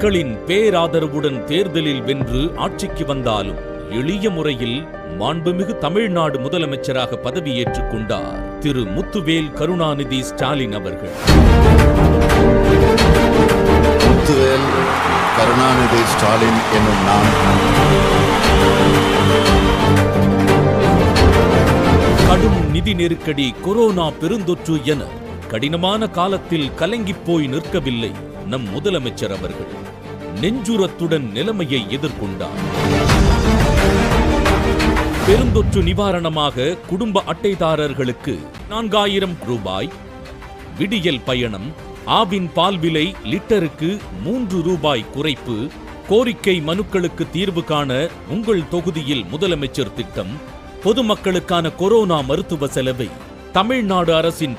மக்களின் பேராதரவுடன் தேர்தலில் வென்று ஆட்சிக்கு வந்தாலும் எளிய முறையில் மாண்புமிகு தமிழ்நாடு முதலமைச்சராக பதவியேற்றுக் கொண்டார் திரு முத்துவேல் கருணாநிதி ஸ்டாலின் அவர்கள். முத்துவேல் கருணாநிதி ஸ்டாலின் என்னும் நான் கடும் நிதி நெருக்கடி, கொரோனா பெருந்தொற்று என கடினமான காலத்தில் கலங்கிப் போய் நிற்கவில்லை நம் முதலமைச்சர் அவர்கள். நெஞ்சுரத்துடன் நிலைமையை எதிர்கொண்டார். பெருந்தொற்று நிவாரணமாக குடும்ப அட்டைதாரர்களுக்கு 4000 ரூபாய், விடியல் பயணம், ஆவின் பால் விலை லிட்டருக்கு 3 ரூபாய் குறைப்பு, கோரிக்கை மனுக்களுக்கு தீர்வு காண உங்கள் தொகுதியில் முதலமைச்சர் திட்டம், பொதுமக்களுக்கான கொரோனா மருத்துவ செலவை தமிழ்நாடு அரசின்